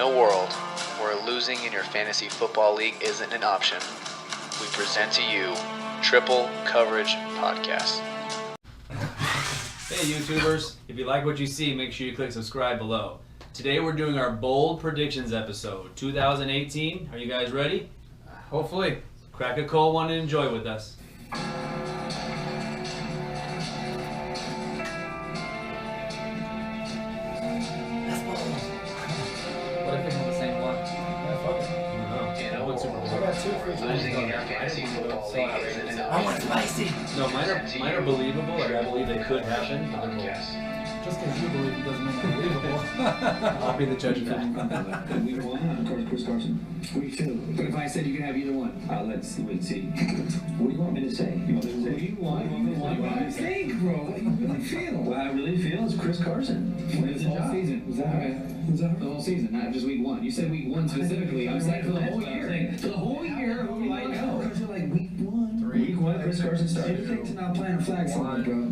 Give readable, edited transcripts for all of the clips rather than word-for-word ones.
a world where losing in your fantasy football league isn't an option, we present to you Triple Coverage Podcast. Hey YouTubers, if you like what you see, make sure you click subscribe below. Today we're doing our bold predictions episode, 2018. Are you guys ready? Hopefully. Crack a cold one and enjoy with us. What if it's the same one? Losing in your fantasy football league isn't an option. I want spicy. No, mine are believable. Like I believe they could happen. But they're bold. Just because you believe it doesn't mean it's believable. I'll be the judge of that. Week one, of course, Chris Carson. Week two. But if I said you can have either one? Let's wait, see. What do you want me to say? You want me to What do say? you want? What do you think, bro? What do you really feel? What I really feel is Chris Carson. The whole season. Is that right? Is that The whole season, not just week one. You said week one specifically. I'm saying for the whole year. For the whole year, who do I know? Because you're like week one. Week one, Chris Carson started. You think to not plant a flag somewhere, bro?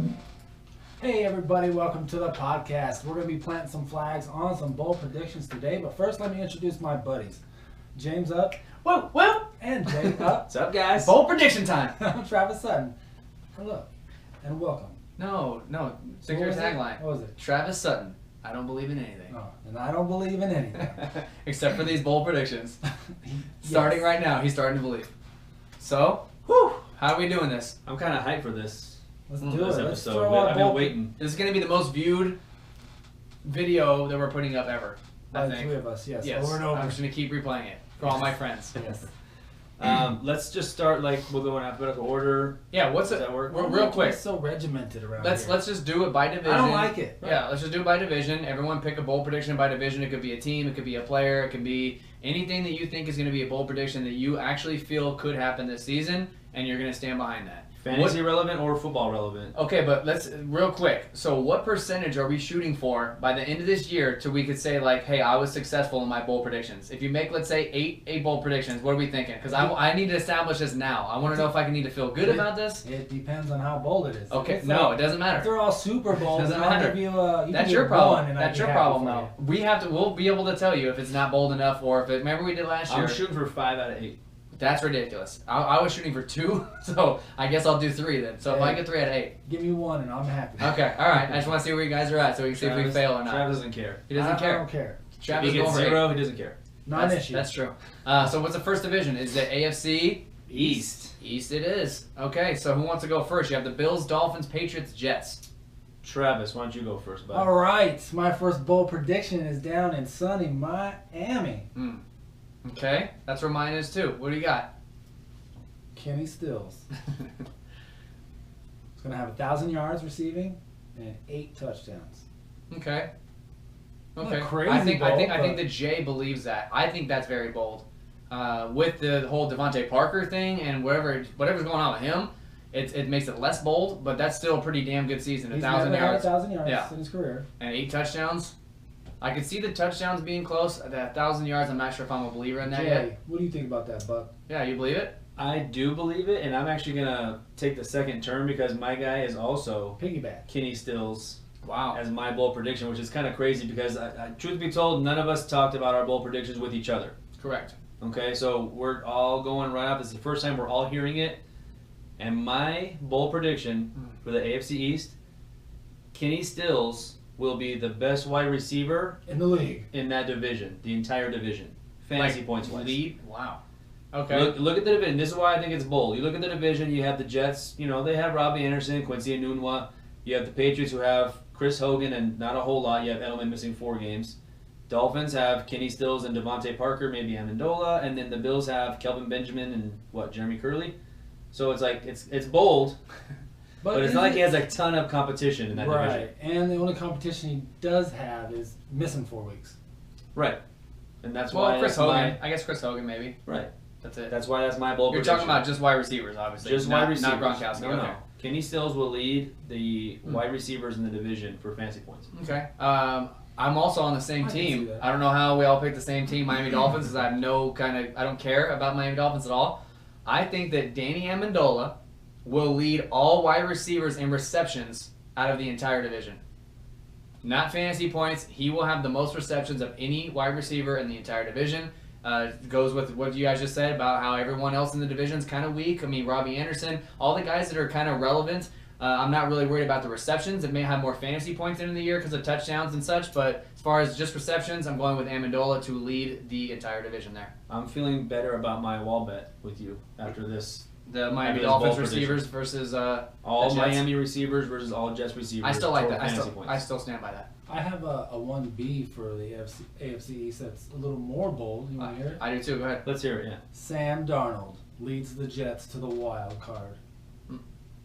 Hey everybody, welcome to the podcast. We're going to be planting some flags on some bold predictions today, but first let me introduce my buddies. James up. Whoa. And Jay up. What's up, guys? Bold prediction time. I'm Travis Sutton. Hello. And welcome. No. Stick to your What was it? tagline. What was it? Travis Sutton. I don't believe in anything. Oh, and I don't believe in anything. Except for these bold predictions. Yes. Starting right now, he's starting to believe. So, whew, how are we doing this? I'm kind of hyped for this Let's do this it. Let's episode. throw our I've been bold waiting. This is going to be the most viewed video that we're putting up ever. by I the think. three of us, yes. Yes. Over and over. I'm just going to keep replaying it for all my friends. Yes. Let's just start we'll go in alphabetical order. Yeah, what's Does it? that work? Real quick. It's so regimented around Let's here. just do it by division. I don't like it. Yeah, let's just do it by division. Everyone pick a bold prediction by division. It could be a team, it could be a player, it could be anything that you think is going to be a bold prediction that you actually feel could happen this season, and you're going to stand behind that. Fantasy relevant or football relevant? Okay, but let's real quick. So, what percentage are we shooting for by the end of this year till we could say like, "Hey, I was successful in my bold predictions"? If you make, let's say, eight bold predictions, what are we thinking? Because I need to establish this now. I want to know if I can need to feel good about this. It depends on how bold it is. Okay, If no, it it's doesn't If matter. they're all Super Bowls, Doesn't then I'll matter. give you you That's can your do problem. one and I'd That's be your happy problem for now. We'll be able to tell you if it's not bold enough or if it. Remember we did last year. I'm shooting for 5 out of 8. That's ridiculous. I was shooting for 2, so I guess I'll do 3 then. So if I get 3 out of 8. you. Give me one and I'm happy. Okay, all right. I just want to see where you guys are at so we can see if we fail or not. Travis doesn't care. He doesn't I care. don't care. Travis If he gets going for 0, he doesn't care. Not an that's, issue. That's true. So what's the first division? Is it AFC? East. East it is. Okay, so who wants to go first? You have the Bills, Dolphins, Patriots, Jets. Travis, why don't you go first, bud? All right. My first bold prediction is down in sunny Miami. Okay, that's where mine is too. What do you got? Kenny Stills. He's going to have 1,000 yards receiving and 8 touchdowns. Okay. Not Okay. crazy I think bold, that Jay believes that. I think that's very bold. With the whole Devontae Parker thing and whatever's going on with him, it makes it less bold, but that's still a pretty damn good season. He's 1,000 never had yards 1,000 yards Yeah. in his career. and 8 touchdowns. I could see the touchdowns being close. That 1,000 yards, I'm not sure if I'm a believer in that yet. Jay, what do you think about that, Buck? Yeah, you believe it? I do believe it, and I'm actually going to take the second turn because my guy is also Piggyback. Kenny Stills Wow. as my bold prediction, which is kind of crazy because, truth be told, none of us talked about our bold predictions with each other. Correct. Okay, so we're all going right up. This is the first time we're all hearing it. And my bold prediction for the AFC East, Kenny Stills will be the best wide receiver In the league. in that division, the entire division, fantasy points wise. Lead? Wow. Okay. Look at the division. This is why I think it's bold. You look at the division, you have the Jets, they have Robbie Anderson, Quincy Enunwa. You have the Patriots who have Chris Hogan and not a whole lot. You have Edelman missing 4 games. Dolphins have Kenny Stills and Devontae Parker, maybe Amendola, and then the Bills have Kelvin Benjamin and Jeremy Curley. So it's like it's bold, but it's not like he has a ton of competition in that division. Right, and the only competition he does have is missing 4 weeks. Right, and that's well, why Chris it's Hogan. I guess Chris Hogan maybe. right. That's it. That's why that's my bold. You're prediction. talking about just wide receivers, obviously. just not, wide receivers. Not Gronkowski. No, okay. no. Kenny Stills will lead the wide receivers in the division for fantasy points. Okay. I'm also on the same I can see team. that. I don't know how we all picked the same team, Miami Dolphins, because I have I don't care about Miami Dolphins at all. I think that Danny Amendola will lead all wide receivers in receptions out of the entire division. not fantasy points. He will have the most receptions of any wide receiver in the entire division. Goes with what you guys just said about how everyone else in the division is kind of weak. I mean, Robbie Anderson, all the guys that are kind of relevant. I'm not really worried about the receptions. It may have more fantasy points in the year because of touchdowns and such, but as far as just receptions, I'm going with Amendola to lead the entire division there. I'm feeling better about my wall bet with you after this. The Miami After this Dolphins bowl receivers versus all the Jets. Miami receivers versus all Jets receivers. I still like total that. fantasy points. I still stand by that. I have a 1B for the AFC East that's a little more bold. You want to hear it? I do too. Go ahead. Let's hear it. Yeah. Sam Darnold leads the Jets to the wild card.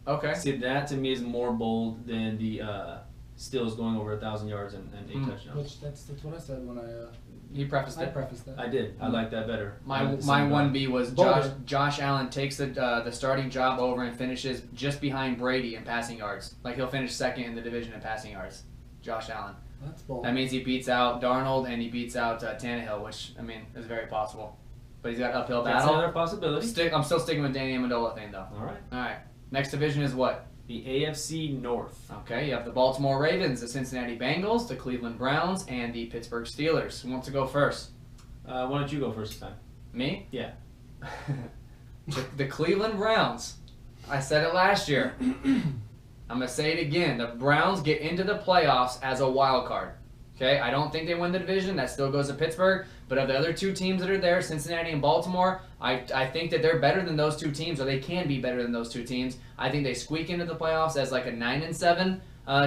Okay. See, that to me is more bold than the Steelers going over 1,000 yards and 8 touchdowns. Which that's what I said when You prefaced I it. prefaced that. I did. I like that better. My I like the my same one guy. B was Bolder. Josh Allen takes the starting job over and finishes just behind Brady in passing yards. Like he'll finish second in the division in passing yards. Josh Allen. That's bold. That means he beats out Darnold and he beats out Tannehill, which I mean is very possible. But he's got an uphill That's battle. another possibility. I'm still sticking with Danny Amendola thing though. All right. All right. Next division is what? The AFC North. Okay, you have the Baltimore Ravens, the Cincinnati Bengals, the Cleveland Browns, and the Pittsburgh Steelers. Who wants to go first? Why don't you go first this time? Me? Yeah. The Cleveland Browns. I said it last year. I'm going to say it again. The Browns get into the playoffs as a wild card. Okay, I don't think they win the division. That still goes to Pittsburgh. But of the other two teams that are there, Cincinnati and Baltimore, I think that they're better than those two teams, or they can be better than those two teams. I think they squeak into the playoffs as like a 9-7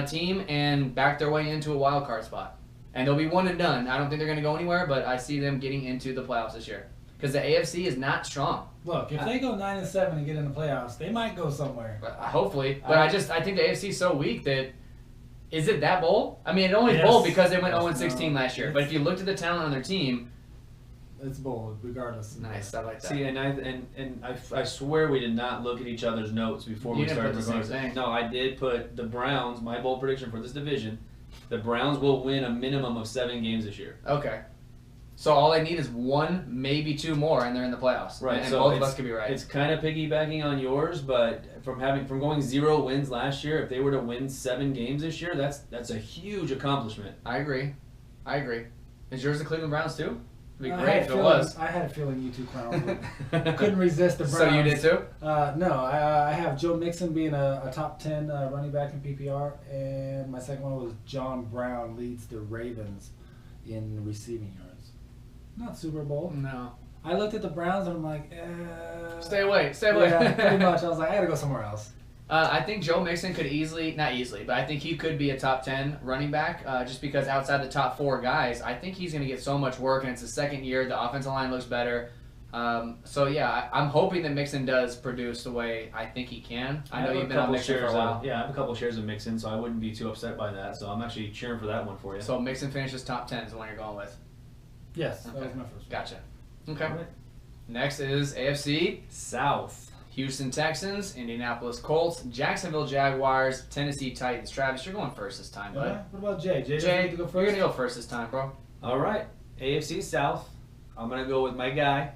team and back their way into a wild card spot. And they'll be one and done. I don't think they're going to go anywhere, but I see them getting into the playoffs this year because the AFC is not strong. Look, if they go 9-7 and get in the playoffs, they might go somewhere. Hopefully, but I think the AFC is so weak that. Is it that bold? I mean, it only Yes. bold because they went Yes, 0-16 no. last year. But if you looked at the talent on their team, It's bold, regardless. nice, I like that. See, and I swear we did not look at each other's notes before You we didn't started put the same recording. thing. No, I did put the Browns. My bold prediction for this division: the Browns will win a minimum of 7 games this year. Okay. So all they need is 1, maybe 2 more, and they're in the playoffs. Right, And so both of it's- us could be right. It's kind of piggybacking on yours, but from going 0 wins last year, if they were to win 7 games this year, that's a huge accomplishment. I agree. Is yours the Cleveland Browns too? It'd be I great had if a it feeling- was. I had a feeling you two clowns couldn't resist the Browns. So you did too? No, I have Joe Mixon being a top 10 running back in PPR, and my second one was John Brown leads the Ravens in receiving yards. Not Super Bowl. No. I looked at the Browns and I'm like, Stay away. Stay away. Yeah, pretty much. I was like, I gotta go somewhere else. I think Joe Mixon could not easily, but I think he could be a top 10 running back just because outside the top 4 guys, I think he's going to get so much work, and it's his second year. The offensive line looks better. So, yeah, I'm hoping that Mixon does produce the way I think he can. I know you've been on Mixon for a while. Yeah, I have a couple shares of Mixon, so I wouldn't be too upset by that. So I'm actually cheering for that one for you. So Mixon finishes top 10 is the one you're going with. Yes, that Okay. was my first one. Gotcha. Okay. All right. Next is AFC. South. Houston Texans, Indianapolis Colts, Jacksonville Jaguars, Tennessee Titans. Travis, you're going first this time, bud. What about Jay? Jay, Jay, need to go you're first? going to go first this time, bro. All right. AFC South. I'm going to go with my guy,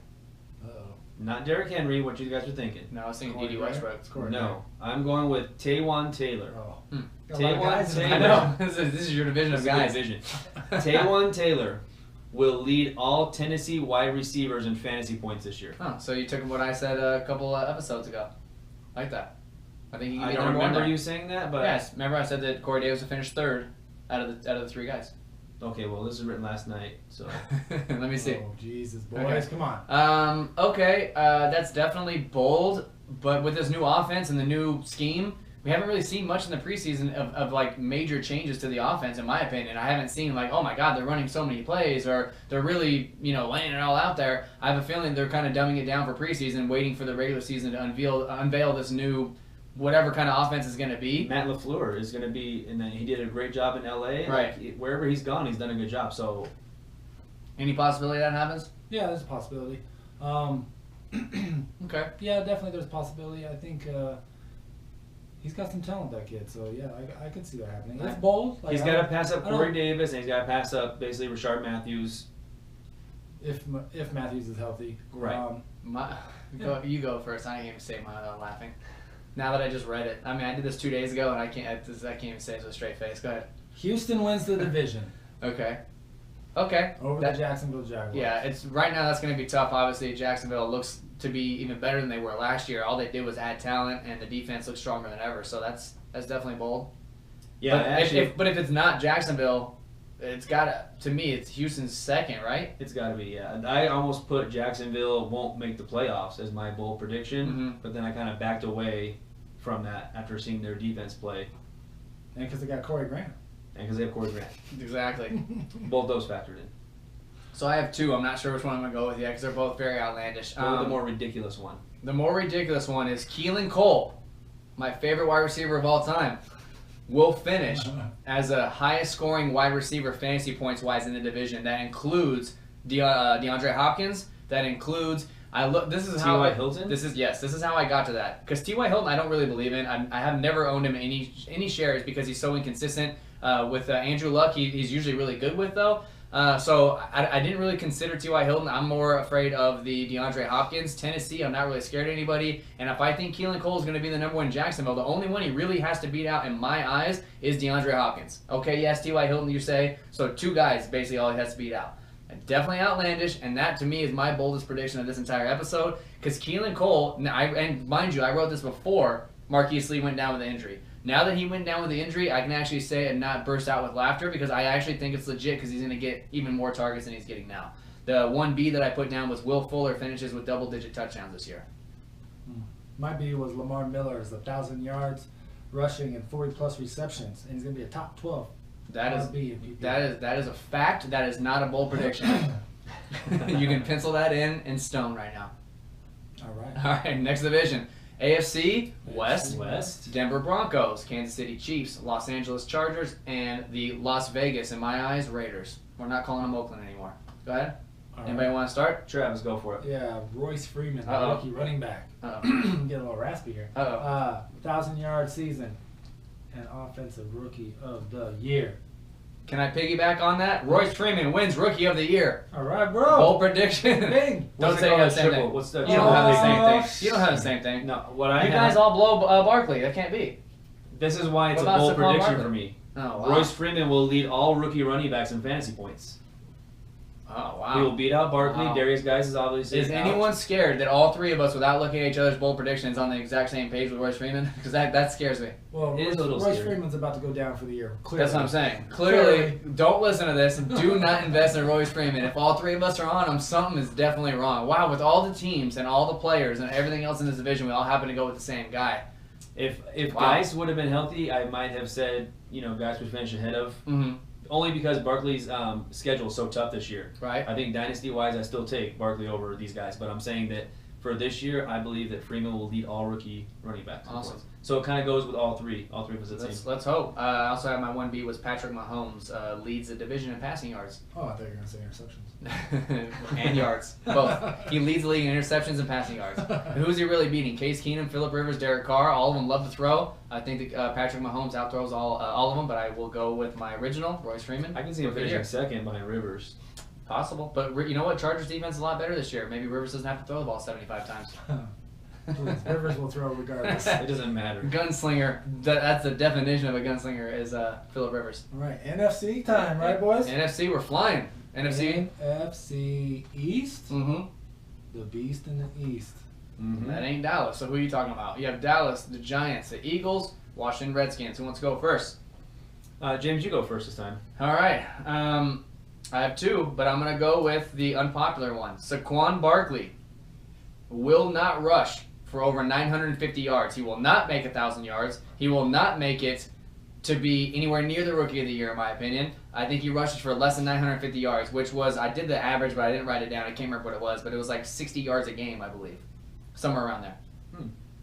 Uh-oh. not Derrick Henry, what you guys are thinking. No, I was thinking Corey D.D. Gray? Westbrook. It's Corey No, I'm going with Taywan Taylor. Oh. Hmm. Got a lot of Taywan guys in Taylor. I there. know. This is your division of This is my guys. division. Taywan Taylor will lead all Tennessee wide receivers in fantasy points this year. Oh, so you took what I said a couple episodes ago. Like that. I think you can I be don't number one remember there. you saying that, but Yes, remember I said that Corey Davis would finish third out of the 3 guys. okay. Well, this is written last night, so Let me see. Oh, Jesus, boys, Okay. come on. Okay, that's definitely bold, but with this new offense and the new scheme, we haven't really seen much in the preseason of like major changes to the offense, in my opinion. I haven't seen like, oh my God, they're running so many plays, or they're really, laying it all out there. I have a feeling they're kind of dumbing it down for preseason, waiting for the regular season to unveil this new, whatever kind of offense is going to be. Matt LaFleur is going to be, and he did a great job in LA. Right. Like, wherever he's gone, he's done a good job. So Any possibility that happens? Yeah, there's a possibility. Okay. Yeah, definitely there's a possibility. I think he's got some talent, that kid. So, yeah, I could see that happening. It's bold. Like, he's I got to don't- pass up I don't- Corey Davis, and he's got to pass up basically Rashard Matthews. If Matthews is healthy. Right. You go first. I can't even say my laughing. Now that I just read it. I mean, I did this 2 days ago, and I can't even say it with a straight face. Go ahead. Houston wins the division Okay. over That- the Jacksonville Jaguars. Yeah, it's right now that's going to be tough. Obviously, Jacksonville looks to be even better than they were last year. All they did was add talent, and the defense looks stronger than ever. So that's definitely bold. Yeah, but actually, if it's not Jacksonville, it's got to me. It's Houston's second, right? it's got to be. Yeah, I almost put Jacksonville won't make the playoffs as my bold prediction, Mhm. but then I kind of backed away from that after seeing their defense play, And because they got Corey Grant. and because they have Corey Grant. Exactly. Both those factored in. So I have two. I'm not sure which one I'm going to go with yet because they're both very outlandish. Go with the more ridiculous one. The more ridiculous one is Keelan Cole, my favorite wide receiver of all time, will finish as a highest scoring wide receiver fantasy points wise in the division. That includes DeAndre Hopkins. That includes This is how T.Y. Hilton. This is how I got to that because T.Y. Hilton I don't really believe in. I have never owned him in any shares because he's so inconsistent. With Andrew Luck, he's usually really good with though. So I didn't really consider T.Y. Hilton. I'm more afraid of the DeAndre Hopkins. Tennessee, I'm not really scared of anybody. And if I think Keelan Cole is going to be the number one in Jacksonville, the only one he really has to beat out in my eyes is DeAndre Hopkins. Okay, yes, T.Y. Hilton, you say. So two guys, basically all he has to beat out. And definitely outlandish, and that to me is my boldest prediction of this entire episode. Because Keelan Cole, and mind you, I wrote this before Marquise Lee went down with the injury. Now that he went down with the injury, I can actually say it and not burst out with laughter because I actually think it's legit because he's going to get even more targets than he's getting now. The 1B that I put down was Will Fuller finishes with double-digit touchdowns this year. My B was Lamar Miller's 1,000 yards rushing and 40-plus receptions, and he's going to be a top 12. That is RB in PPR. that is a fact. That is not a bold prediction. You can pencil that in stone right now. All right. All right, next division. AFC West. West. Denver Broncos, Kansas City Chiefs, Los Angeles Chargers, and the Las Vegas, in my eyes, Raiders. We're not calling them Oakland anymore. Go ahead. All Anybody right. want to start? Travis, go for it. Yeah, Royce Freeman, the Uh-oh. rookie running back. Uh-oh. Get a little raspy here. Uh-oh. 1,000-yard season and offensive rookie of the year. Can I piggyback on that? Royce Freeman wins Rookie of the Year. All right, bro. Bold prediction. Bing. Don't What's say it you called? have the same Triple. thing. What's the You don't have the same Oh, thing. You don't have the same thing. No, what I You have. guys all blow Barkley. That can't be. This is why it's What a about bold Saquon prediction Barkley? for me. Oh, wow. Royce Freeman will lead all rookie running backs in fantasy points. Oh, He will wow. beat out Barkley. Wow. Darius Guys is obviously Is out. anyone scared that all three of us, without looking at each other's bold predictions, on the exact same page with Royce Freeman? Because that scares me. Well, It is a little Royce scary. Freeman's about to go down for the year. Clearly. That's what I'm saying. Clearly, don't listen to this and do not invest in Royce Freeman. If all three of us are on him, something is definitely wrong. Wow, with all the teams and all the players and everything else in this division, we all happen to go with the same guy. If Wow. Guys would have been healthy, I might have said, Guys would finish ahead of. Mm-hmm. Only because Barkley's schedule is so tough this year. Right? I think dynasty-wise, I still take Barkley over these guys. But I'm saying that for this year, I believe that Freeman will lead all rookie running backs. in Awesome. points. So it kind of goes with all three positions. Let's hope. I also have my 1B was Patrick Mahomes leads the division in passing yards Oh, I thought you were going to say interceptions. and yards. Both. He leads the league in interceptions and passing yards. Who's he really beating? Case Keenum, Phillip Rivers, Derek Carr. All of them love to throw. I think that Patrick Mahomes outthrows all of them, but I will go with my original, Royce Freeman. I can see him Rookie finishing year. second behind Rivers. Possible. But you know what? Chargers defense is a lot better this year. Maybe Rivers doesn't have to throw the ball 75 times. Please, Rivers will throw regardless. It doesn't matter. Gunslinger. That's the definition of a gunslinger is Phillip Rivers. All right, NFC time, right, boys? NFC, we're flying. NFC. NFC East. Mm-hmm. The Beast in the East. Mm-hmm. That ain't Dallas. So who are you talking about? You have Dallas, the Giants, the Eagles, Washington Redskins. Who wants to go first? James, you go first this time. All right. I have two, but I'm gonna go with the unpopular one. Saquon Barkley will not rush for over 950 yards. He will not make 1,000 yards. He will not make it to be anywhere near the Rookie of the Year, in my opinion. I think he rushes for less than 950 yards, which was, I did the average, but I didn't write it down. I can't remember what it was, but it was like 60 yards a game, I believe. Somewhere around there.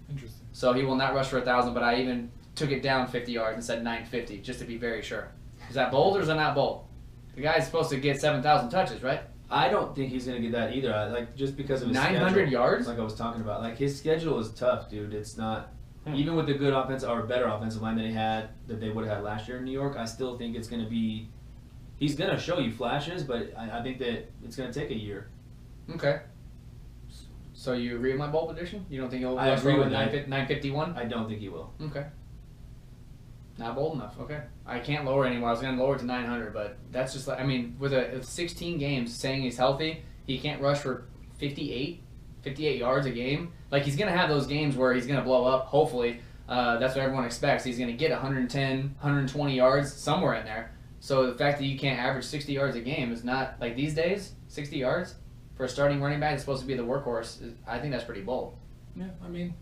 Interesting. So he will not rush for 1,000, but I even took it down 50 yards and said 950, just to be very sure. Is that bold or is that not bold? The guy's supposed to get 7,000 touches, right? I don't think he's going to get that either. Just because of his 900 schedule, yards? like I was talking about. His schedule is tough, dude. It's not... Even with the good offensive or better offensive line that he had, that they would have had last year in New York, I still think it's going to be... He's going to show you flashes, but I think that it's going to take a year. Okay. So you agree with my bold prediction? You don't think he'll I rush agree for with that. 951? I don't think he will. Okay. Not bold enough. Okay. I can't lower anymore. I was going to lower it to 900, but that's just like, I mean, with 16 games saying he's healthy, he can't rush for 58 yards a game. Like, he's going to have those games where he's going to blow up, hopefully. That's what everyone expects. He's going to get 110, 120 yards somewhere in there. So the fact that you can't average 60 yards a game is not, like these days, 60 yards for a starting running back that's supposed to be the workhorse, I think that's pretty bold. Yeah, I mean,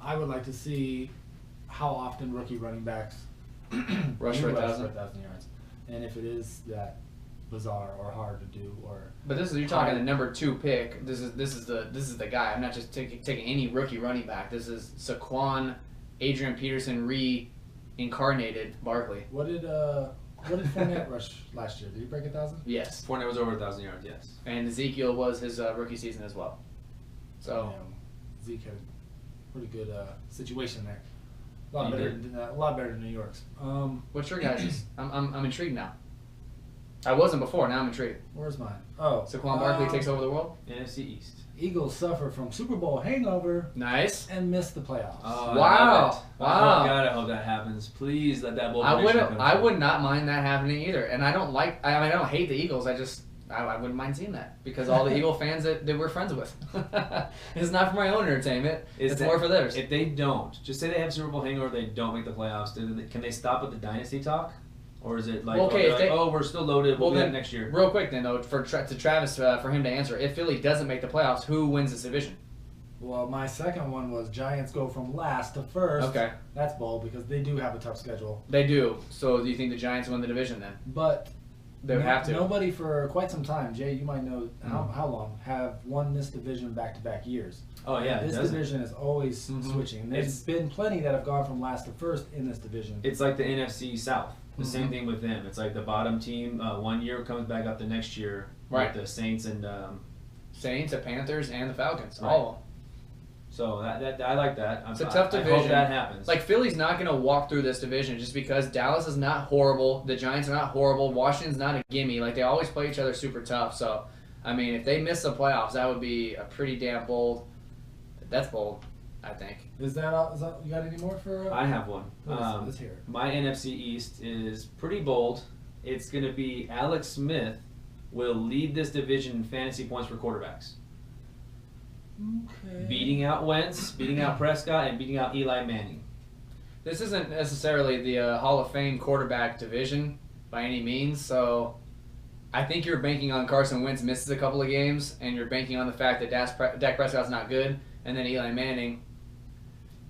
I would like to see how often rookie running backs Rush for 1,000 yards. And if it is that bizarre or hard to do, or but this is you're talking the number 2 pick. This is the guy. I'm not just taking any rookie running back. This is Saquon, Adrian Peterson reincarnated Barkley. What did Fournette rush last year? Did he break 1,000? Yes. Fournette was over 1,000 yards. Yes. And Ezekiel was his rookie season as well. So Zeke had a pretty good situation there. A lot better than New York's. what's your guys'? I'm intrigued now. I wasn't before. Now I'm intrigued. Where's mine? Oh, Saquon Barkley takes over the world. NFC East. Eagles suffer from Super Bowl hangover Nice. and miss the playoffs. Oh, Wow. I love it. Wow. Oh, God, I hope that happens. Please let that bold I prediction come I true. would not mind that happening either. And I don't like. I don't hate the Eagles. I wouldn't mind seeing that because all the Eagle fans that we're friends with. It's not for my own entertainment. It's more for theirs. If they don't, just say they have Super Bowl hangover, they don't make the playoffs. Can they stop with the dynasty talk, or is it like, we're still loaded? We'll be back next year. Real quick then, though, to Travis for him to answer, if Philly doesn't make the playoffs, who wins this division? Well, my second one was Giants go from last to first. Okay, That's bold because they do have a tough schedule. they do. So do you think the Giants win the division then? But They would have to. Nobody for quite some time, Jay, you might know how long, have won this division back-to-back years. Oh yeah, This division is always switching. There's been plenty that have gone from last to first in this division. It's like the NFC South. The same thing with them. It's like the bottom team one year comes back up the next year. Right. With the Saints and Saints, the Panthers, and the Falcons. Right. All of them. so that I like that. It's a tough I division. hope that happens. Like, Philly's not going to walk through this division just because Dallas is not horrible. The Giants are not horrible. Washington's not a gimme. Like, they always play each other super tough. So, I mean, if they miss the playoffs, that would be a pretty damn bold. That's bold, I think. Is that all? You got any more for? I have one. Let's hear it. My NFC East is pretty bold. It's going to be Alex Smith will lead this division in fantasy points for quarterbacks. Okay. Beating out Wentz, beating out Prescott, and beating out Eli Manning. This isn't necessarily the Hall of Fame quarterback division by any means, so I think you're banking on Carson Wentz misses a couple of games, and you're banking on the fact that Dak Prescott's not good, and then Eli Manning.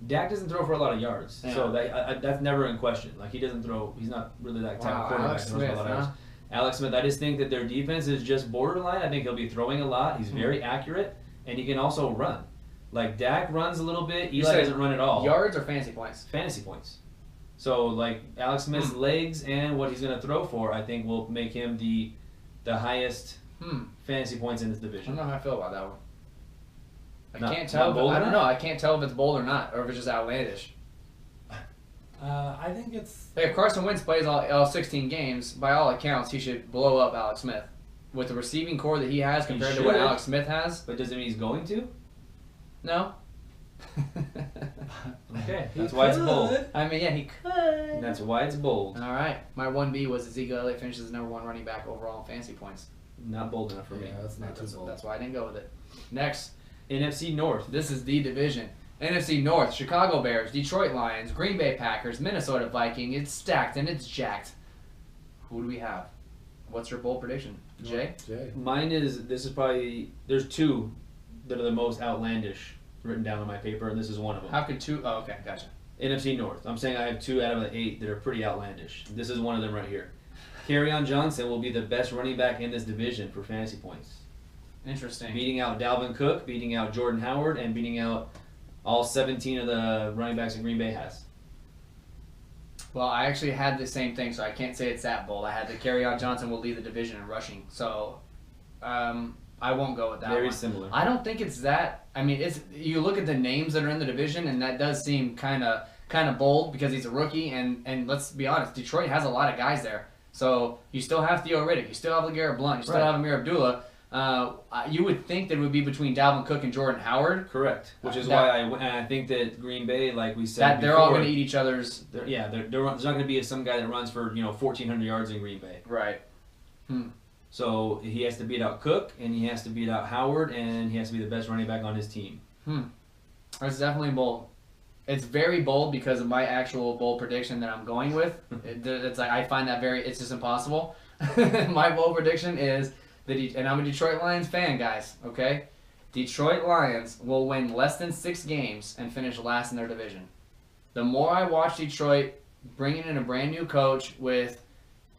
Dak doesn't throw for a lot of yards, Yeah. so that's never in question. Like, he doesn't throw. He's not really that type of quarterback. Alex that throws for a Smith, lot of huh? yards. Alex Smith, I just think that their defense is just borderline. I think he'll be throwing a lot. He's very accurate, and he can also run. Like, Dak runs a little bit. You Eli said doesn't run at all. Yards or fantasy points? Fantasy points. So, like, Alex Smith's legs and what he's going to throw for, I think, will make him the highest fantasy points in this I don't division. know how I feel about that one. Not- Can't tell. not bold I don't enough? know. I can't tell if it's bold or not, or if it's just outlandish. I think it's. Like, if Carson Wentz plays all 16 games, by all accounts, he should blow up Alex Smith. With the receiving core that he has compared to what should. Alex Smith has, But does it mean he's going to? no. Okay, that's why it's bold. I mean, yeah, he could. And that's why it's bold. All right. My 1B was Ezekiel Elliott finishes as number 1 running back overall in fantasy points. Not bold enough for me. Yeah, that's not too bold. That's why I didn't go with it. Next, NFC North. this is the division. NFC North, Chicago Bears, Detroit Lions, Green Bay Packers, Minnesota Vikings. It's stacked and it's jacked. Who do we have? What's your bold prediction? Jay? Mine is, there's two that are the most outlandish written down on my paper, and this is one of them. How could two? Oh, okay, gotcha. NFC North. I'm saying I have 2 out of the 8 that are pretty outlandish. This is one of them right here. Kerryon Johnson will be the best running back in this division for fantasy points. Interesting. Beating out Dalvin Cook, beating out Jordan Howard, and beating out all 17 of the running backs that Green Bay has. Well, I actually had the same thing, so I can't say it's that bold. I had the Kerryon Johnson will lead the division in rushing, so I won't go with that Very one. similar. I don't think it's that. I mean, it's you look at the names that are in the division, and that does seem kind of bold because he's a rookie, and let's be honest, Detroit has a lot of guys there. So you still have Theo Riddick, you still have LeGarrette Blount, you still Right. have Amir Abdullah, You would think that it would be between Dalvin Cook and Jordan Howard. Correct. Which is why I think that Green Bay, like we said, That they're all going to eat each other's. There's not going to be some guy that runs for 1,400 yards in Green Bay. Right. So he has to beat out Cook, and he has to beat out Howard, and he has to be the best running back on his team. That's definitely bold. It's very bold because of my actual bold prediction that I'm going with. It's like I find that it's just impossible. My bold prediction is that and I'm a Detroit Lions fan, guys. Okay, Detroit Lions will win less than 6 games and finish last in their division. The more I watch Detroit bringing in a brand new coach with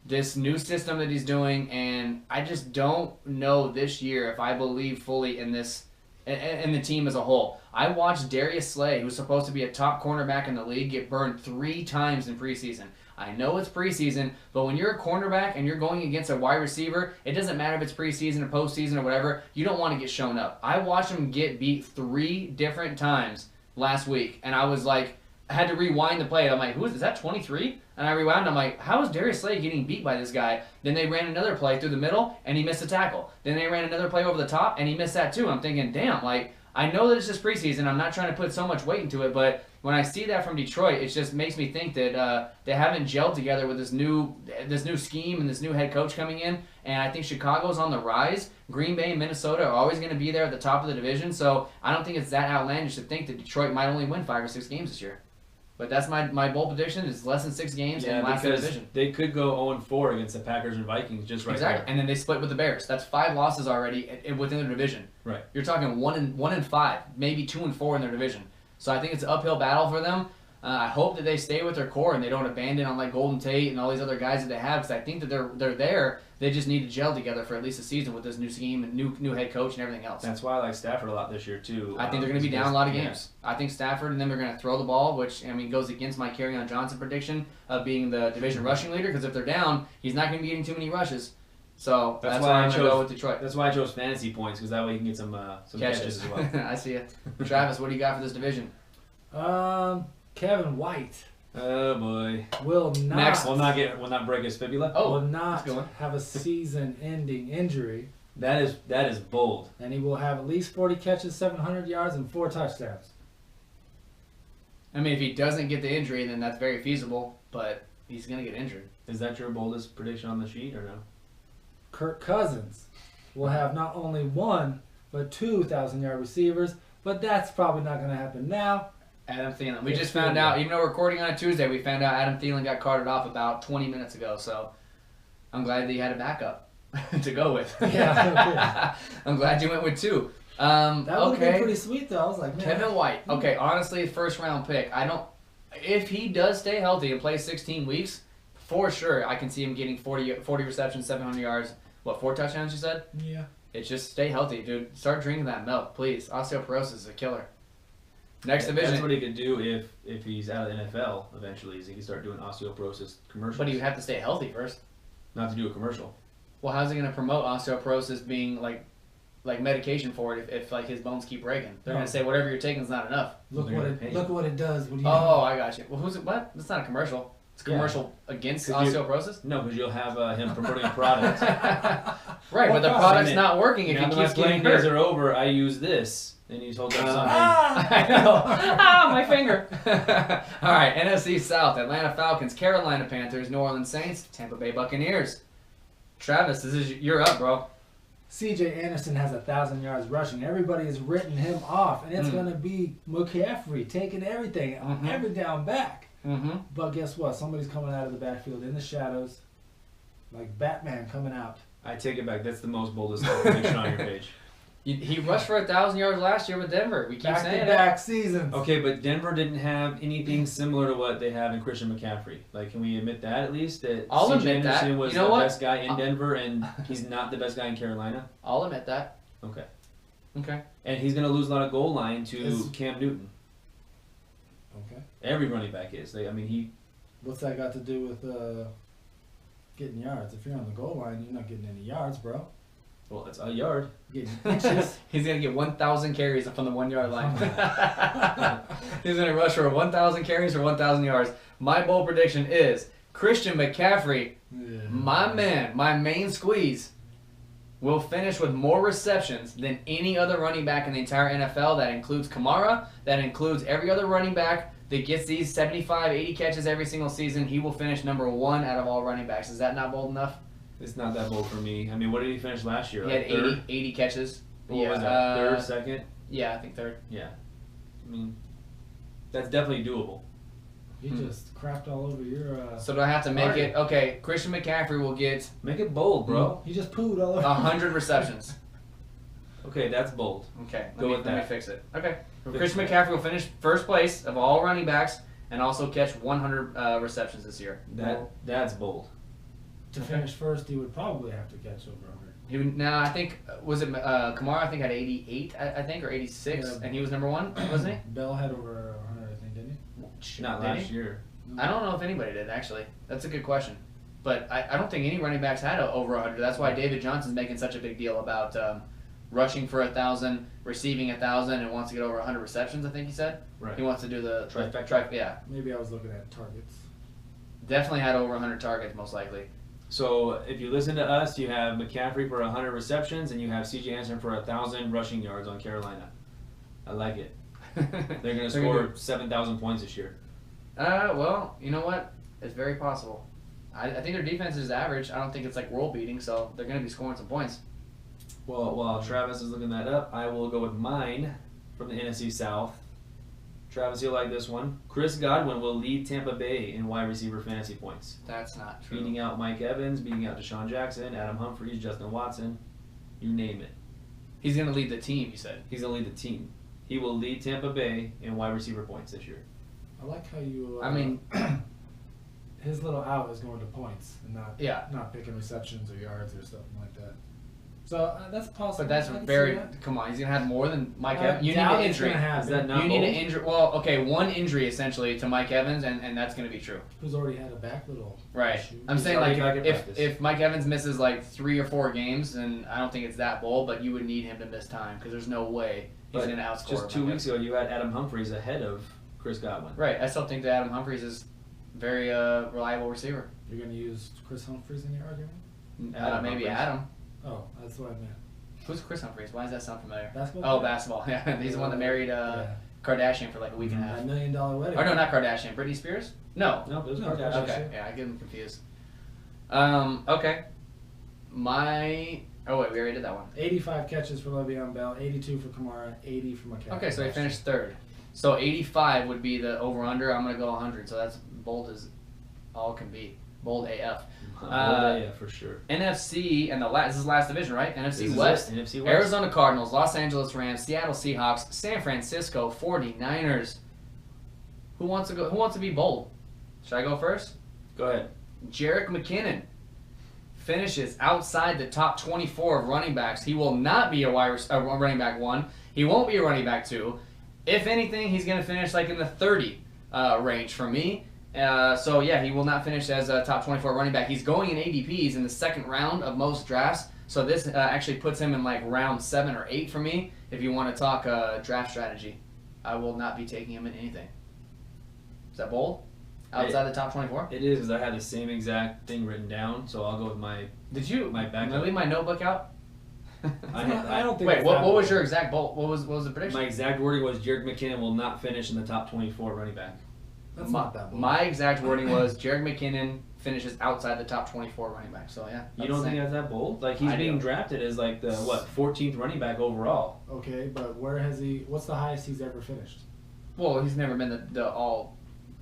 this new system that he's doing, and I just don't know this year if I believe fully in this and the team as a whole. I watched Darius Slay, who's supposed to be a top cornerback in the league, get burned 3 times in preseason. I know it's preseason, but when you're a cornerback and you're going against a wide receiver, it doesn't matter if it's preseason or postseason or whatever, you don't want to get shown up. I watched him get beat 3 different times last week, and I was like, I had to rewind the play. I'm like, is that 23? And I rewound. I'm like, how is Darius Slay getting beat by this guy? Then they ran another play through the middle, and he missed a tackle. Then they ran another play over the top, and he missed that too. I'm thinking, damn, like, I know that it's just preseason. I'm not trying to put so much weight into it, but when I see that from Detroit, it just makes me think that they haven't gelled together with this new scheme and this new head coach coming in. And I think Chicago's on the rise. Green Bay and Minnesota are always going to be there at the top of the division. So I don't think it's that outlandish to think that Detroit might only win 5 or 6 games this year. But that's my bold prediction is less than 6 games and last in the division. They could go 0-4 against the Packers and Vikings just right there. And then they split with the Bears. That's 5 losses already within their division. Right. You're talking 1-5, maybe 2-4 in their division. So I think it's an uphill battle for them. I hope that they stay with their core and they don't abandon on like Golden Tate and all these other guys that they have, because I think that they're there. They just need to gel together for at least a season with this new scheme and new head coach and everything else. That's why I like Stafford a lot this year too. I think they're going to be down a lot of games. I think Stafford and them are going to throw the ball, which goes against my Kerryon Johnson prediction of being the division rushing leader. Because if they're down, he's not going to be getting too many rushes. So that's why I'm going to go with Detroit. That's why I chose fantasy points, because that way you can get some catches as well. I see it. Travis, what do you got for this division? Kevin White. Oh boy. Will not break his fibula. Will not have a season-ending injury. That is bold. And he will have at least 40 catches, 700 yards, and 4 touchdowns. I mean, if he doesn't get the injury, then that's very feasible. But he's gonna get injured. Is that your boldest prediction on the sheet or no? Kirk Cousins will have not only 1 but 2 1,000-yard receivers, but that's probably not gonna happen now. Adam Thielen. We just found out, even though we're recording on a Tuesday, we found out Adam Thielen got carted off about 20 minutes ago. So I'm glad that he had a backup to go with. Yeah. I'm glad you went with 2. That would have been pretty sweet, though. I was like, man. Kevin White. Okay, honestly, first-round pick. If he does stay healthy and play 16 weeks, for sure, I can see him getting 40 receptions, 700 yards. What, 4 touchdowns you said? Yeah. It's just stay healthy, dude. Start drinking that milk, please. Osteoporosis is a killer. Next division. That's what he could do if he's out of the NFL eventually, is he could start doing osteoporosis commercials. But he would have to stay healthy first. Not to do a commercial. Well, how's he going to promote osteoporosis being like medication for it if like his bones keep breaking? They're going to say whatever you're taking is not enough. Look what it does. I got you. Well, who's it? What? That's not a commercial. It's a commercial against osteoporosis? No, because you'll have him promoting a product. Right, but the product's not working if he keeps getting hurt. Days are over, I use this. And he's holding up something. I know. My finger. All right, NFC South, Atlanta Falcons, Carolina Panthers, New Orleans Saints, Tampa Bay Buccaneers. Travis, you're up, bro. C.J. Anderson has 1,000 yards rushing. Everybody has written him off, and it's going to be McCaffrey taking everything, every down back. But guess what? Somebody's coming out of the backfield in the shadows, like Batman coming out. I take it back. That's the most boldest prediction on your page. He rushed for 1,000 yards last year with Denver. We keep saying it. Back-to-back seasons. Okay, but Denver didn't have anything similar to what they have in Christian McCaffrey. Like, can we admit that at least? That C.J. Anderson was the best guy in Denver, and he's not the best guy in Carolina? I'll admit that. Okay. Okay. And he's going to lose a lot of goal line to Cam Newton. Okay. Every running back is. What's that got to do with getting yards? If you're on the goal line, you're not getting any yards, bro. Well, it's a yard. Getting inches. He's going to get 1,000 carries from the 1 yard line. He's going to rush for 1,000 carries for 1,000 yards. My bold prediction is Christian McCaffrey, my man, my main squeeze, will finish with more receptions than any other running back in the entire NFL. That includes Kamara. That includes every other running back that gets these 75, 80 catches every single season. He will finish number 1 out of all running backs. Is that not bold enough? It's not that bold for me. I mean, what did he finish last year? He Like had 80 catches. What was that? Third, second? Yeah, I think third. Yeah. I mean, that's definitely doable. You just crapped all over your. So do I have to make it? Okay, Christian McCaffrey will get Make it bold, bro. He just pooed all over. 100 receptions. Okay, that's bold. Okay, Go with let me that. fix it. Okay, Fix Christian that. McCaffrey will finish first place of all running backs and also catch 100 receptions this year. That's bold. To finish first, he would probably have to catch over 100. He would, now I think was it Kamara? I think had 88. I think or 86, Yeah. and he was number 1, wasn't he? Bell had over 100, I think, didn't he? Not Did last he? year. I don't know if anybody did actually. That's a good question, but I don't think any running backs had over 100. That's why David Johnson's making such a big deal about rushing for 1,000, receiving 1,000, and wants to get over 100 receptions. I think he said. Right. He wants to do the Trifecta. Yeah, Maybe I was looking at targets. definitely had over 100 targets most likely. So if you listen to us, you have McCaffrey for 100 receptions, and you have C.J. Anderson for 1,000 rushing yards on Carolina. I like it. They're going to score 7,000 points this year. Well, you know what? It's very possible. I think their defense is average. I don't think it's like world beating, so they're going to be scoring some points. Well, while Travis is looking that up, I will go with mine from the NFC South. Travis, you'll like this one. Chris Godwin will lead Tampa Bay in wide receiver fantasy points, That's not true. beating out Mike Evans, beating out Deshaun Jackson, Adam Humphries, Justin Watson, you name it. He's going to lead the team, you said. He's going to lead the team. He will lead Tampa Bay in wide receiver points this year. I like how you. I mean, his little out is going to points and yeah. not picking receptions or yards or something like that. So that's possible. But that's I can see very. that. Come on, he's gonna have more than Mike I Evans. You need doubt an it's injury. gonna happen. Is that not You need an bold? injury. Well, okay, one injury essentially to Mike Evans, and that's gonna be true. Who's already had a back little Right. issue. I'm He's saying already like back in if practice. Mike Evans misses like 3 or 4 games, then I don't think it's that bold. But you would need him to miss time because there's no way he's But gonna outscore. just 2 Mike weeks ago, you had Adam Humphries ahead of Chris Godwin. Right. I still think that Adam Humphries is very reliable receiver. You're going to use Chris Humphries in your argument? Maybe Humphries. Oh, that's what I meant. Who's Chris Humphries? Why does that sound familiar? Basketball? Oh, basketball. Yeah, he's the one that married Kardashian for like a week and a half. $1 million wedding. Or no, not Kardashian. Britney Spears? No. No, it was No, Kardashian. Okay. Yeah, I get them confused. Okay. Oh wait, we already did that one. 85 catches for Le'Veon Bell, 82 for Kamara, 80 for McCaffrey. Okay, so he finished third. So 85 would be the over/under. I'm gonna go 100. So that's bold as all can be. Bold AF. Yeah, for sure. NFC and this is the last division, right? NFC This is West. it, NFC West. Arizona Cardinals, Los Angeles Rams, Seattle Seahawks, San Francisco 49ers. Who wants to go? Who wants to be bold? Should I go first? Go ahead. Jerick McKinnon finishes outside the top 24 of running backs. He will not be a running back 1. He won't be a running back 2. If anything, he's going to finish like in the 30 range for me. So yeah, he will not finish as a top 24 running back. He's going in ADPs in the second round of most drafts. So this actually puts him in like round 7 or 8 for me. If you want to talk draft strategy, I will not be taking him in anything. Is that bold? Outside the top 24? It is because I had the same exact thing written down, so I'll go with my. Did you? My backup. Did I leave my notebook out? I don't think Wait, it's what that was bold. your exact bold? What was the prediction? My exact wording was Jerick McKinnon will not finish in the top 24 running back. That's not that bold. My exact wording was Jerick McKinnon finishes outside the top 24 running back. So yeah. You don't think that's that bold? Like he's I being do. drafted as like the 14th running back overall. Okay, but what's the highest he's ever finished? Well, he's never been the all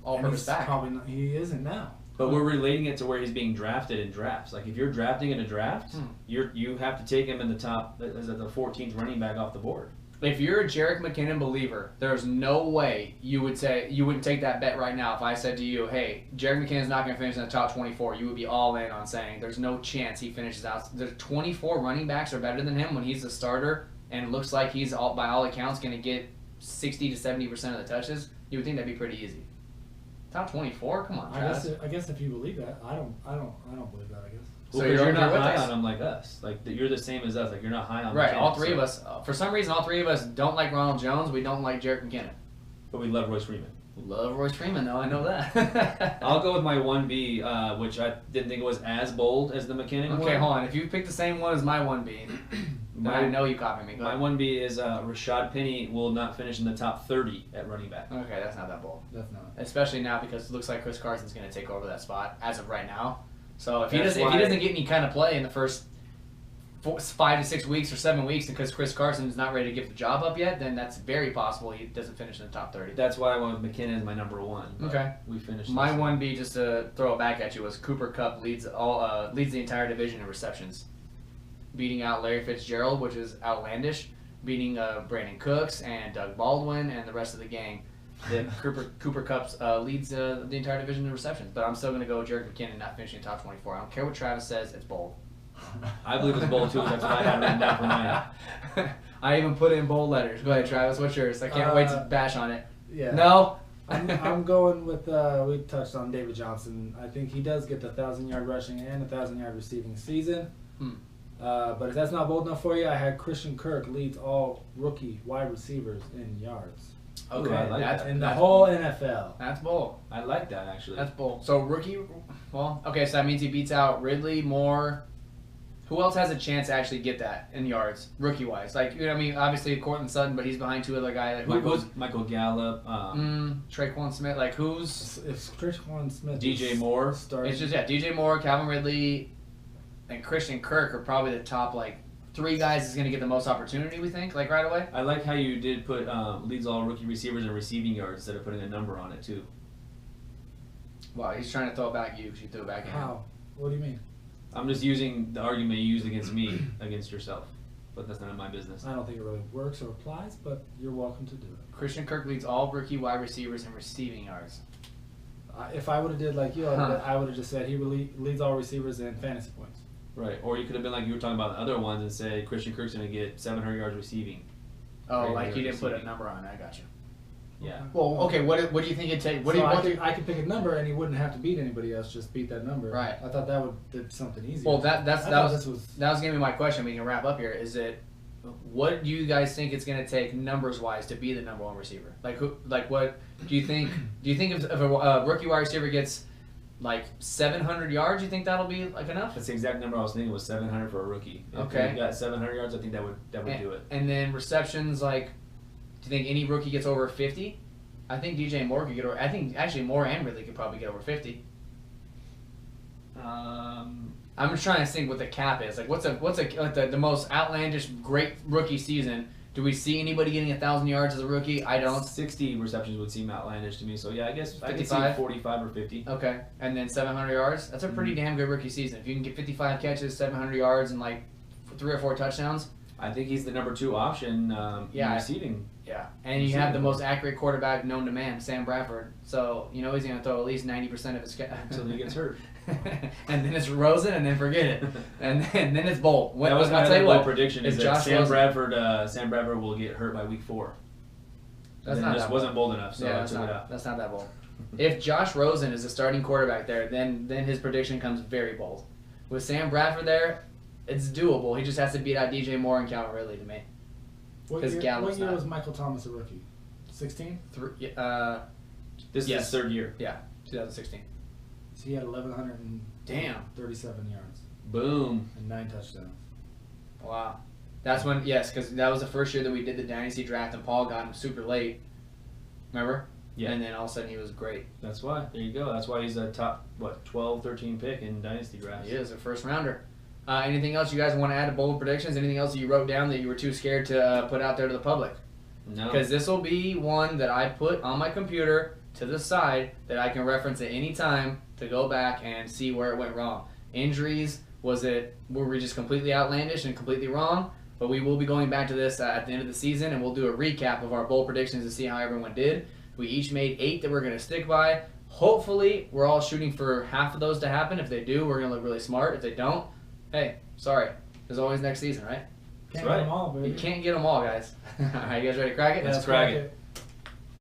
And purpose he's back. Probably not, he isn't now. But we're relating it to where he's being drafted in drafts. Like if you're drafting in a draft, you have to take him in the top as the 14th running back off the board. If you're a Jerick McKinnon believer, there's no way you wouldn't take that bet right now. If I said to you, "Hey, Jerick McKinnon's not going to finish in the top 24," you would be all in on saying there's no chance he finishes out. There's 24 running backs are better than him when he's the starter, and it looks like he's by all accounts going to get 60 to 70% of the touches. You would think that'd be pretty easy. Top 24? Come on, Travis. I guess if you believe that, I don't believe that. I guess. So Well, you're not with high us. on him like us. Like you're the same as us. Like you're not high on Right, McKinnon, all three so- of us. For some reason, all three of us don't like Ronald Jones. We don't like Jerick McKinnon. But we love Royce Freeman. Love Royce Freeman, though. I know that. I'll go with my 1B, which I didn't think it was as bold as the McKinnon one. Okay, hold on. If you pick the same one as my 1B, then I know you copy me. Go My ahead. 1B is Rashad Penny will not finish in the top 30 at running back. Okay, that's not that bold. That's not. Especially now because it looks like Chris Carson's going to take over that spot as of right now. So if he That's doesn't why- get any kind of play in the first 5 to 6 weeks or 7 weeks because Chris Carson's not ready to give the job up yet, then that's very possible he doesn't finish in the top 30. That's why I went with McKinnon as my number 1. but Okay. We finished. My this. 1B, just to throw it back at you, was Cooper Kupp leads the entire division in receptions, beating out Larry Fitzgerald, which is outlandish, beating Brandon Cooks and Doug Baldwin and the rest of the gang. Then Cooper Kupp leads the entire division in receptions, but I'm still going to go with Jerick McKinnon not finishing in top 24. I don't care what Travis says; it's bold. I believe it's bold too. That's what I had written down for mine. I even put it in bold letters. Go ahead, Travis. What's yours? I can't wait to bash on it. Yeah. No. I'm going with. We touched on David Johnson. I think he does get the 1,000-yard rushing and 1,000-yard receiving season. But if that's not bold enough for you, I had Christian Kirk leads all rookie wide receivers in yards. Okay, I like that. In the whole NFL. That's bold. I like that actually. That's bold. So rookie, well, okay, so that means he beats out Ridley, Moore. Who else has a chance to actually get that in yards, rookie wise? Like, you know, what I mean, obviously Cortland Sutton, but he's behind two other guys. Like, Michael Gallup, Traquan Smith. Like, who's If Traquan Smith, DJ Moore. starting, It's just DJ Moore, Calvin Ridley, and Christian Kirk are probably the top like 3 guys that's going to get the most opportunity. We think like right away. I like how you did put leads all rookie receivers in receiving yards instead of putting a number on it too. Wow, he's trying to throw it back at you because you threw it back at him. How? What do you mean? I'm just using the argument you used against me against yourself, but that's none of my business. I don't think it really works or applies, but you're welcome to do it. Christian Kirk leads all rookie wide receivers in receiving yards. If I would have did like you, I would have just said he leads all receivers in fantasy points. Right, or you could have been like you were talking about the other ones and say Christian Kirk's going to get 700 yards receiving. Oh, Right, like right, you didn't put a receiving. number on it. I got you. Yeah. Well, okay. What do you think it takes? What do So you? I could pick a number and he wouldn't have to beat anybody else. Just beat that number. Right. I thought that would did something easier. Well, that this was was gonna be my question. We can wrap up here. Is it what do you guys think it's gonna take numbers wise to be the number 1 receiver? Like who? Like what do you think? Do you think if a rookie wide receiver gets like 700 yards, you think that'll be like enough? That's the exact number I was thinking was 700 for a rookie. If Okay. he got 700 yards, I think that would do it. And then receptions, like, do you think any rookie gets over 50? I think DJ Moore could get over. I think actually Moore and Ridley could probably get over 50. I'm just trying to think what the cap is. Like, what's like the most outlandish great rookie season? Do we see anybody getting 1,000 yards as a rookie? I don't. 60 receptions would seem outlandish to me. So yeah, I guess I could see 55? 45 or 50. Okay, and then 700 yards. That's a pretty damn good rookie season. If you can get 55 catches, 700 yards, and like 3 or 4 touchdowns. I think he's the number 2 option Yeah. in receiving. Yeah, and you have the most accurate quarterback known to man, Sam Bradford. So you know he's going to throw at least 90% of his Until he gets hurt. and then it's Rosen, and then forget it, and then it's Bolt. That was I'll my tell you bold what. prediction if is that Josh Sam Rosen- Bradford will get hurt by week 4. That's And not just that wasn't bold enough, so yeah, I that's took it not, out. that's not that bold. If Josh Rosen is the starting quarterback there, then his prediction comes very bold. With Sam Bradford there, it's doable. He just has to beat out DJ Moore and Calvin Ridley to me. what 'Cause year, Gallup's what year not. was Michael Thomas a rookie? 16. This Yes. is his 3rd year. 2016. So he had 1,137 yards Boom. and 9 touchdowns. Wow. That's when, yes, because that was the first year that we did the Dynasty draft and Paul got him super late. Remember? Yeah. And then all of a sudden he was great. That's why. There you go. That's why he's a top 12, 13 pick in dynasty drafts. He is a first rounder. Anything else you guys want to add to bold predictions? Anything else that you wrote down that you were too scared to put out there to the public? No. Because this will be one that I put on my computer to the side that I can reference at any time to go back and see where it went wrong. Injuries, were we just completely outlandish and completely wrong? But we will be going back to this at the end of the season, and we'll do a recap of our bold predictions to see how everyone did. We each made 8 that we're going to stick by. Hopefully, we're all shooting for half of those to happen. If they do, we're going to look really smart. If they don't, hey, sorry. There's always next season, right? Can't right. get them all, baby. You can't get them all, guys. All right, you guys ready to crack it? Let's crack it.